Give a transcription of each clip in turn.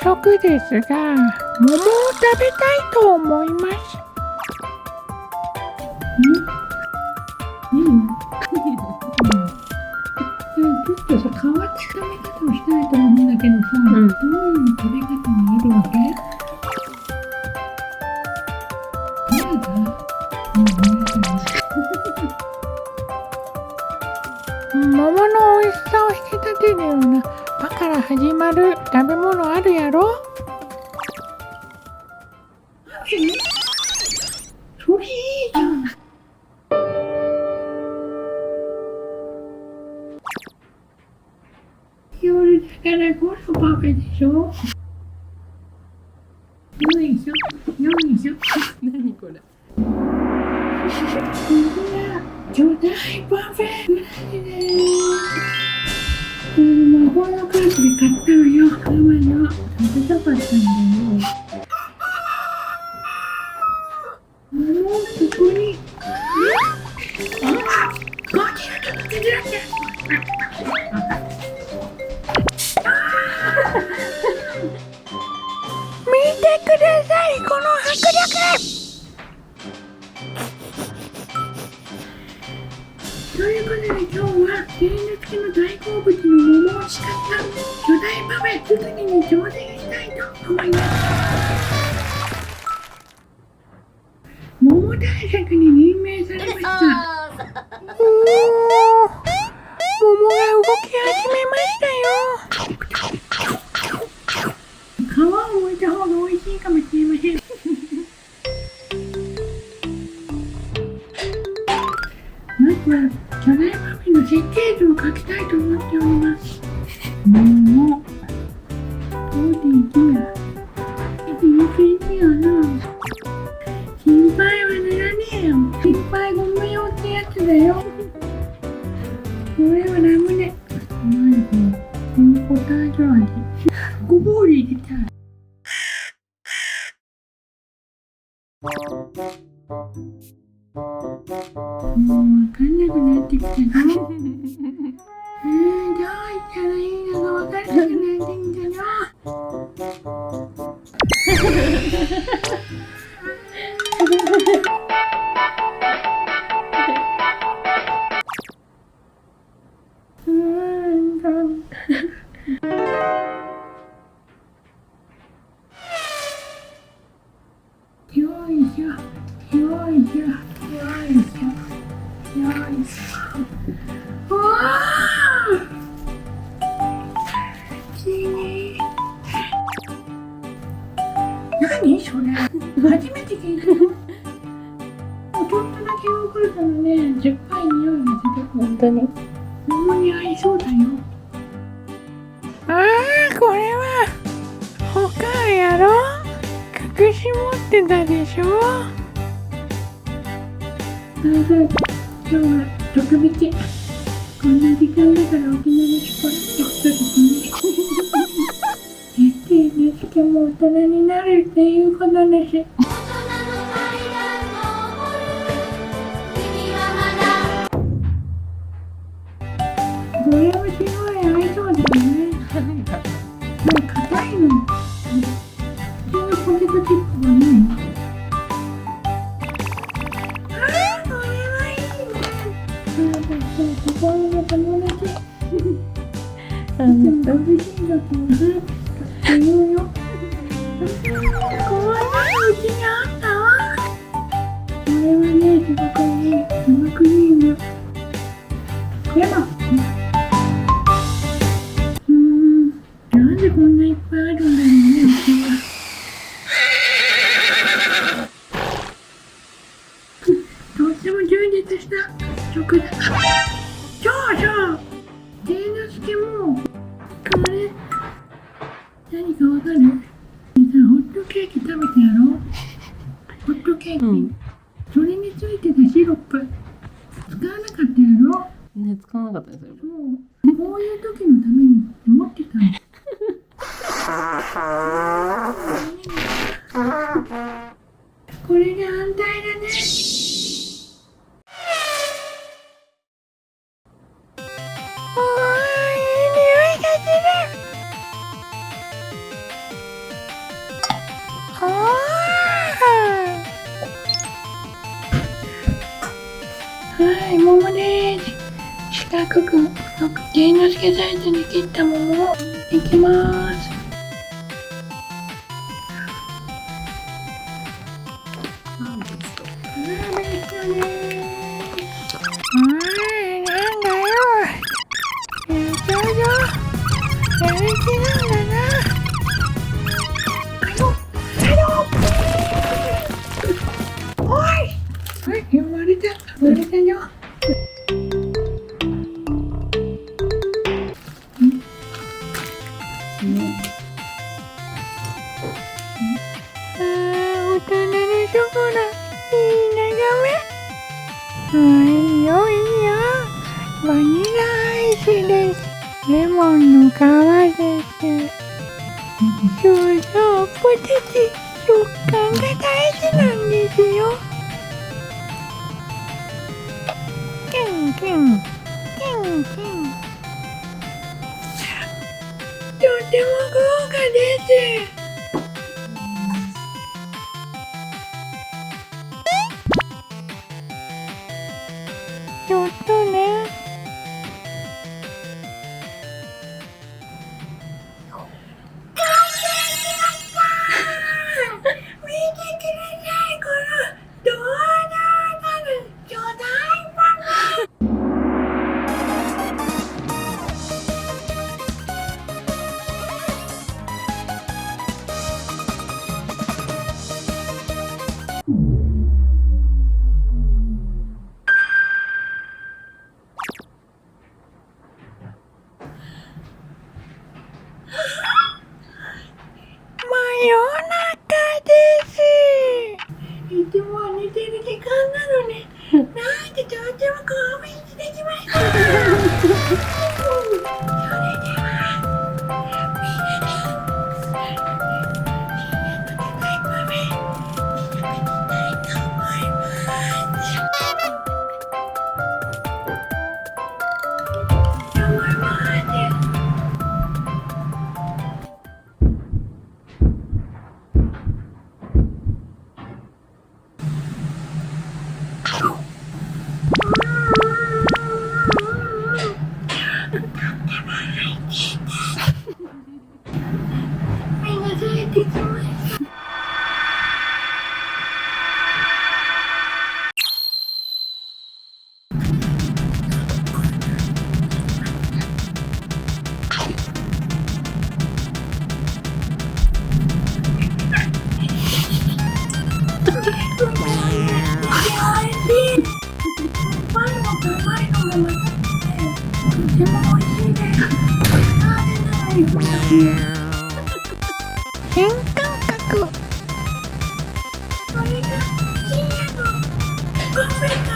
速ですが、桃を食べたいと思います。ちょっとさ、変わった食べ方をしたいと思うんだけどさ、どういう食べ方があるわけ？桃の美味しさを引き立てるような「パ」から始まる食べ物あるやろ？それいいじゃん。夜だからこそパフェでしょ。よいしょ、よいしょ。何これ。巨大パフェグラスです。魔法のカードで買ったのよ。ママの食べたかったんだよ。桃をここに。見てください、この迫力！ということで今日はていのすけの大好物の桃を使った巨大パフェ作りに挑戦したいと思います。桃大作に任命されました。桃が動き始めましたよ。皮を剥いた方が美味しいかもしれません。まずは巨大パフェの設計図を描きたいと思っております。桃、ボディギア、心配はならねえよ。心配ご無用ってやつだよ。これはラムネ。このポタージュ味。ごぼう入れたい。もうわかんなくなってきたぞ。どうしたらいいのかわからなくなってきたぞ。よいしょ、よいしょ、よいしょ、よいしょ。うわー！きれい。何それ？初めて聞いたよ。ちょっとだけヨーグルトのね、10ぱい匂いがする。本当に。桃に合いそうだよ。ああ、これは他やろ？隠し持ってたでしょ？今日は特別。こんな時間だから沖縄に来た人ですね。ていのすけも大人になるっていうことです。これはすごい合いそうだよね。もう硬いの。普通のポテトチップがない。これはいいね。ここの友達。いつも寂しい時にって言うよ。こんなのうちにあったわ。これはね、すごくいい。生クリーム。レモン。なんでこんないっぱいあるんだろうね、うちは。とっても充実した食だ。そうそう。ていのすけも、これ、何かわかる？ホットケーキ食べてやろう。ホットケーキ。それについてたシロップ、使わなかったやろ？ね、使わなかったですよ。そう。こういう時のために持ってたの。これで反対だね。いい匂いがする。かくていのすけサイズに切った桃をいきます。なんですか。なんだよ。やったぞ。やる気なんだな。おい。はい、生まれたよ。大人のショコラ、いい眺め。いいよいいよ。バニラアイスです。レモンの皮です。そうそう、ポテチ、食感が大事なんですよ。キンキン、キンキン。とても豪華です。ちょっとね。見てください、このドーナツの巨大パフ真夜中です。いつもは寝てる時間なのに、なんてとっても興奮してきました。それでは、新感覚。これが深夜のパフェか。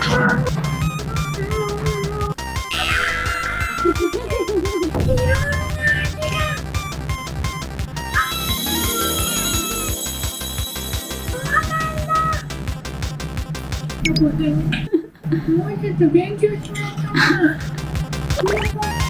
いろんな味が。もうちょっと勉強しないとな。